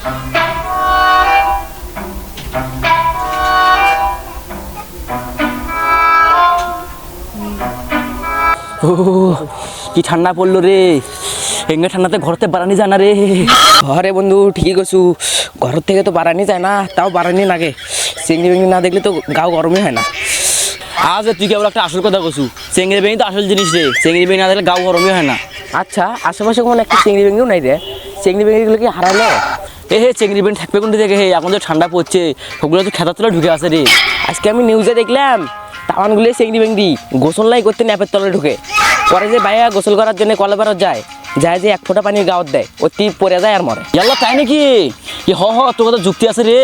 কি ঠান্ডা পড়লো রে, এঙ্গে ঠান্ডাতে ঘরতে বাড়ানি যায় না রে। ঘরে বন্ধু ঠিকই কছু, ঘর থেকে তো বাড়ানি যায় না, তাও বাড়ানি লাগে। চিংড়ি বেংড়ি না দেখলে তো গাও গরমই হয় না। আজ তুই কেবল একটা আসল কথা কছু, চিংড়ি বেঙ্গি তো আসল জিনিস রে, চিংড়ি বেঙ্গি না দেখলে গাও গরমই হয় না। আচ্ছা, আশেপাশে কোনো একটা চিংড়ি বেংড়িও নাই রে? চিংড়ি বেংড়িগুলো কি হারালো? হে চিংড়ি বেঙ্গি থাকবে কোনটি দেখে, হে এখন তো ঠান্ডা পড়ছে, ওগুলো তো খেতার তলে ঢুকে আছে রে। আজকে আমি নিউজে দেখলাম তাওয়ানগুলো চিংড়ি বেংড়ি গোসল লাই করতে ন্যাপের তলে ঢুকে, পরে যে ভাইয়া গোসল করার জন্য কলেবারত যায় যে এক ফোঁটা পানির গাওয়াত দেয়, অতি পড়ে যায় আর মরে। ইয়াল্লা তাই নাকি? তোর কথা যুক্তি আছে রে,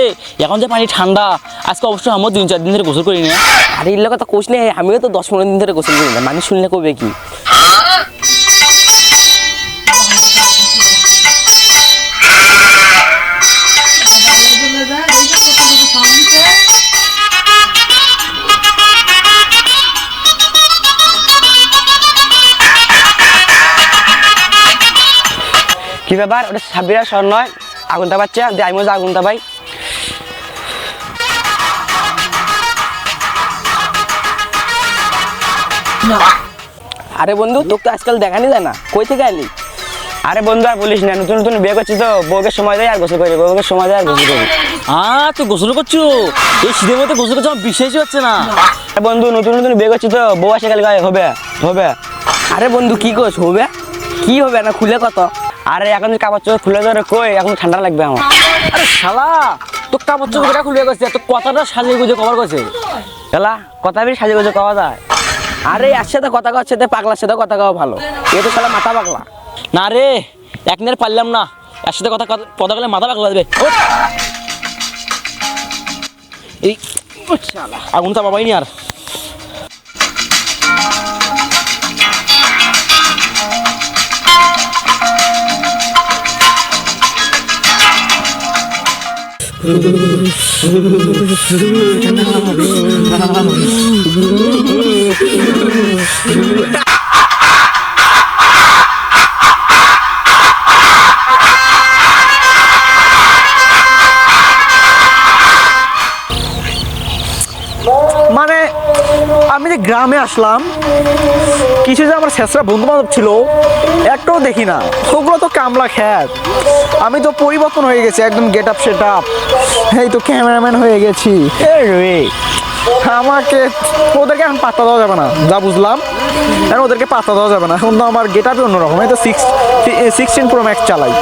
এখন যে পানি ঠান্ডা, আজকে অবশ্যই আমার 3-4 দিন ধরে গোসল করি না। আর এর কথা কোচ নেই, আমিও তো 10-15 দিন ধরে গোসল করি না, মানুষ শুনলে কবে কি। কি ব্যাপার, ওটা সাবিরা স্বর নয়? আগুনটা পাচ্ছে আমি মজা আগুনটা ভাই। আরে বন্ধু, তোকে তো আজকাল দেখানি যায় না, কই থেকে আলি? আরে বন্ধু আর বলিস না, নতুন নতুন বিয়ে করছি তো, বউকে সময় দেয় আর গোসল করি, বউকে সময় দেয় আর গোসল করি। তুই গোসল করছো? এই শীতের মধ্যে গোসল করছো আমার বিশ্বাসই হচ্ছে না। বন্ধু নতুন নতুন বিয়ে করছি তো, বউ আসে কাল গায়ে হবে হবে। আরে বন্ধু কি করছ, হবে কি হবে না, খুলে কত? আরে এখন কাপড় চোপড় খুলে ধরে কই, এখন ঠান্ডা লাগবে আমার। আরে শালা, তোর কাপড় চোপড় খুলে গেছে, তোর কথাটা সাজিয়ে গুজে কভার করছে। এলা কথা বেশি সাজে গুজে কওয়া যায়? আরে এর সাথে কথা কওয়ার সাথে পাগলার সাথে কথা কওয়া ভালো, এ তো শালা মাথা পাগলা। না রে, একদিনের পারলাম না, এর সাথে কথা কথা বলে মাথা পাগলা যাবে। এই আগুন তা বাবাই নি আর। মানে আমি যে গ্রামে আসলাম, কিছু যে আমার শেষরা বন্ধু বান্ধব ছিল একটাও দেখি না, ওগুলো তো কামলা খ্যাত। আমি তো পরিবর্তন হয়ে গেছি, একদম গেট আপ সেট আপ, এই তো ক্যামেরাম্যান হয়ে গেছি। আমাকে ওদেরকে এখন পাত্তা দেওয়া যাবে না, যা বুঝলাম এখন ওদেরকে পাত্তা দেওয়া যাবে না, এখন তো আমার গেট আপই অন্যরকম। এই তো 16 Pro Max চালাই।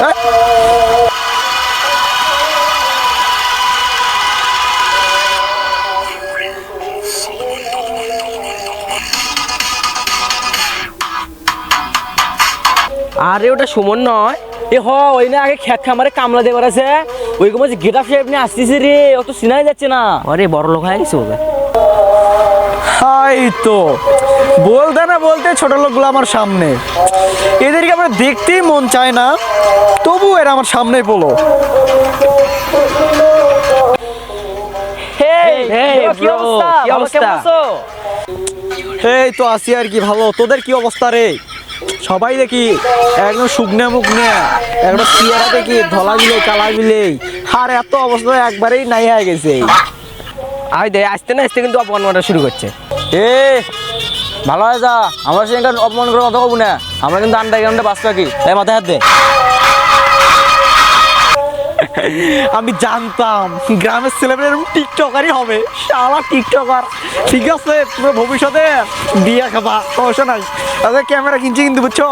আরে ওটা সুমন নয়? ওই না আগে খেত খামারে কামলা দেবার আছে, ওই যে গেট আপ শেপ নিয়ে আসতেছে রে, ও তো চিনাই যাচ্ছে না। আরে বড় লোক হয়ে গেছে ওকে। হাই তো বলতে না বলতে ছোট লোকগুলো আমার সামনে, এদেরকে আমার দেখতেই মন চায় না, তবু এরা আমার সামনেই পড়লো। এই তো আসি আর কি, ভালো। তোদের কি অবস্থা রে? সবাই দেখি একদম শুকনা মুখনে, একদম চেহারা দেখি ধলা বিলে কালা বিলে, আর এত অবস্থা একবারেই নাই হয়ে গেছে। আয় দে, আসতে না আসতে কিন্তু অপমান করা শুরু করছে। ভালো হয়ে যা, আমার সঙ্গে অপমান করে কথা বলবো না, আমরা কিন্তু আন্ডারগ্রাউন্ডে বাস থাকি। মাথায় হাত দে। আমি জানতাম গ্রামের ছেলেমেয়েরা টিকটকারই হবে, শালা টিকটকার। ঠিক আছে, তোমরা ভবিষ্যতে বিয়ে খাবা, সমস্যা নাই। তাদের ক্যামেরা কিনছি কিন্তু, বুঝছো?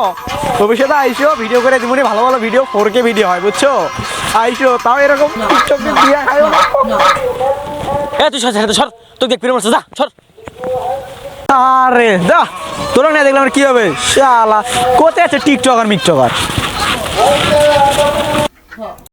ভবিষ্যতে আইসো, ভিডিও করে দিব, ভালো ভালো ভিডিও, 4K ভিডিও হয়, বুঝছো? আইসো, তাও এরকম টিকটকে বিয়ে খাইও। তুই সর, তোকে দেখ ফিরে মারছে, যা সর। আরে যা, তোরা না দেখলাম কি হবে, শালা কোথায় আছে টিকটকার মিকটকার।